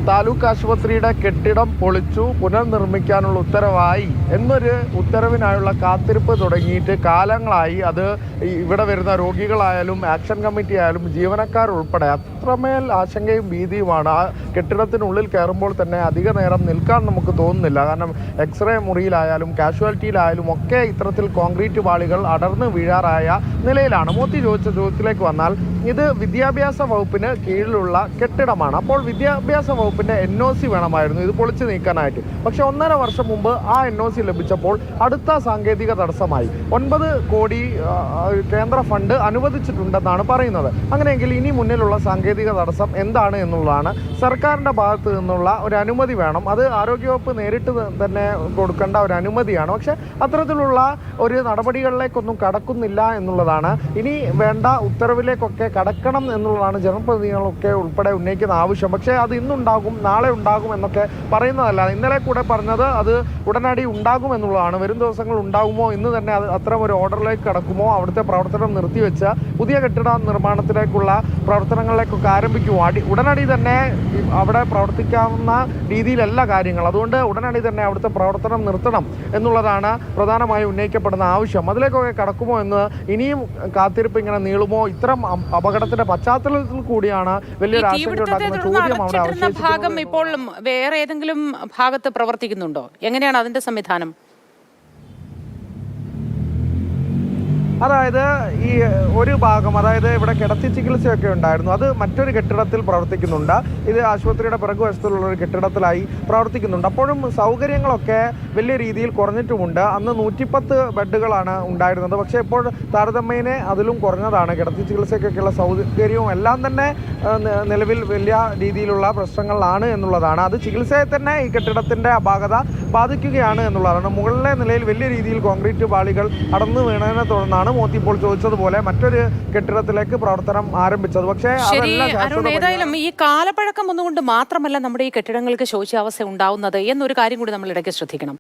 താലൂക്ക് ആശുപത്രിയുടെ കെട്ടിടം പൊളിച്ചു പുനർനിർമ്മിക്കാനുള്ള ഉത്തരവായി എന്നൊരു ഉത്തരവിനായുള്ള കാത്തിരിപ്പ് തുടങ്ങിയിട്ട് കാലങ്ങളായി. അത് ഇവിടെ വരുന്ന രോഗികളായാലും ആക്ഷൻ കമ്മിറ്റി ആയാലും ജീവനക്കാരുൾപ്പെടെ അത്രമേൽ ആശങ്കയും ഭീതിയുമാണ്. ആ കെട്ടിടത്തിനുള്ളിൽ കയറുമ്പോൾ തന്നെ അധിക നേരം നിൽക്കാൻ നമുക്ക് തോന്നുന്നില്ല. കാരണം എക്സ്റേ മുറിയിലായാലും കാഷ്വാലിറ്റിയിലായാലും ഒക്കെ ഇത്തരത്തിൽ കോൺക്രീറ്റ് പാളികൾ അടർന്ന് വീഴാറായ നിലയിലാണ്. മോത്തി ചോദിച്ച ചോദ്യത്തിലേക്ക് വന്നാൽ, ഇത് വിദ്യാഭ്യാസ വകുപ്പിന് കീഴിലുള്ള കെട്ടിടമാണ്. അപ്പോൾ വിദ്യാഭ്യാസ വകുപ്പിന്റെ NOC വേണമായിരുന്നു ഇത് പൊളിച്ചു നീക്കാനായിട്ട്. പക്ഷെ 1.5 വർഷം മുമ്പ് ആ NOC ലഭിച്ചപ്പോൾ അടുത്ത സാങ്കേതിക തടസ്സമായി. 9 കോടി കേന്ദ്ര ഫണ്ട് അനുവദിച്ചിട്ടുണ്ടെന്നാണ് പറയുന്നത്. അങ്ങനെയെങ്കിൽ ഇനി മുന്നിലുള്ള സാങ്കേതിക തടസ്സം എന്താണ് എന്നുള്ളതാണ്. സർക്കാരിന്റെ ഭാഗത്ത് നിന്നുള്ള ഒരു അനുമതി വേണം. അത് ആരോഗ്യവകുപ്പ് നേരിട്ട് തന്നെ കൊടുക്കേണ്ട ഒരു അനുമതിയാണ്. പക്ഷെ അത്തരത്തിലുള്ള ഒരു നടപടികളിലേക്കൊന്നും കടക്കുന്നില്ല എന്നുള്ളതാണ്. ഇനി വേണ്ട ഉത്തരവിലേക്കൊക്കെ കടക്കണം എന്നുള്ളതാണ് ജനപ്രതിനിധികളൊക്കെ ഉൾപ്പെടെ ഉന്നയിക്കുന്ന ആവശ്യം. പക്ഷേ അത് ഇന്നുണ്ടാകും നാളെ ഉണ്ടാകും എന്നൊക്കെ പറയുന്നതല്ല. ഇന്നലെ കൂടെ പറഞ്ഞത് അത് ഉടനടി ഉണ്ടാകും എന്നുള്ളതാണ്. വരും ദിവസങ്ങൾ ഉണ്ടാകുമോ, ഇന്ന് തന്നെ അത്തരം ഒരു ഓർഡറിലേക്ക് കടക്കുമോ, അവിടുത്തെ പ്രവർത്തനം നിർത്തിവെച്ച് പുതിയ കെട്ടിട നിർമ്മാണത്തിലേക്കുള്ള പ്രവർത്തനങ്ങളിലേക്കൊക്കെ ആരംഭിക്കുമോ? ഉടനടി തന്നെ അവിടെ പ്രവർത്തിക്കാവുന്ന രീതിയിലല്ല കാര്യങ്ങൾ. അതുകൊണ്ട് ഉടനടി തന്നെ അവിടുത്തെ പ്രവർത്തനം നിർത്തണം എന്നുള്ളതാണ് പ്രധാനമായും ഉന്നയിക്കപ്പെടുന്ന ആവശ്യം. അതിലേക്കൊക്കെ കടക്കുമോ എന്ന് ഇനിയും കാത്തിരിപ്പ് ഇങ്ങനെ നീളുമോ? ഇത്തരം അപകടത്തിന്റെ പശ്ചാത്തലത്തിൽ കൂടിയാണ് വലിയൊരു ആശങ്ക ഉണ്ടാക്കുന്ന ചോദ്യം അവിടെ അവശേഷിക്കുന്നത്. ഇപ്പോൾ വേറെ ഏതെങ്കിലും ഭാഗത്ത് പ്രവർത്തിക്കുന്നുണ്ടോ? എങ്ങനെയാണ് അതിന്റെ സംവിധാനം? അതായത് ഈ ഒരു ഭാഗം, അതായത് ഇവിടെ കിടത്തി ചികിത്സയൊക്കെ ഉണ്ടായിരുന്നു, അത് മറ്റൊരു കെട്ടിടത്തിൽ പ്രവർത്തിക്കുന്നുണ്ട്. ഇത് ആശുപത്രിയുടെ പിറകുവശത്തുള്ള ഒരു കെട്ടിടത്തിലായി പ്രവർത്തിക്കുന്നുണ്ട്. അപ്പോഴും സൗകര്യങ്ങളൊക്കെ വലിയ രീതിയിൽ കുറഞ്ഞിട്ടുമുണ്ട്. അന്ന് 110 ബെഡുകളാണ് ഉണ്ടായിരുന്നത്. പക്ഷേ ഇപ്പോൾ താരതമ്യേന അതിലും കുറഞ്ഞതാണ്. കിടത്തി ചികിത്സയ്ക്കൊക്കെയുള്ള സൗകര്യവും എല്ലാം തന്നെ നിലവിൽ വലിയ രീതിയിലുള്ള പ്രശ്നങ്ങളാണ് എന്നുള്ളതാണ്. അത് ചികിത്സയെ തന്നെ ഈ കെട്ടിടത്തിൻ്റെ അപാകത ബാധിക്കുകയാണ് എന്നുള്ളതാണ്. മുകളിലെ നിലയിൽ വലിയ രീതിയിൽ കോൺക്രീറ്റ് പാളികൾ അടർന്നു വീണതിനെ തുടർന്നാണ് മോത്തി ഇപ്പോൾ ചോദിച്ചതുപോലെ മറ്റൊരു കെട്ടിടത്തിലേക്ക് പ്രവർത്തനം ആരംഭിച്ചത്. പക്ഷേ ഏതായാലും ഈ കാലപ്പഴക്കം ഒന്നുകൊണ്ട് മാത്രമല്ല നമ്മുടെ ഈ കെട്ടിടങ്ങൾക്ക് ശോച്യാവസ്ഥ ഉണ്ടാവുന്നത് എന്നൊരു കാര്യം കൂടി നമ്മൾ ഇടയ്ക്ക് ശ്രദ്ധിക്കണം.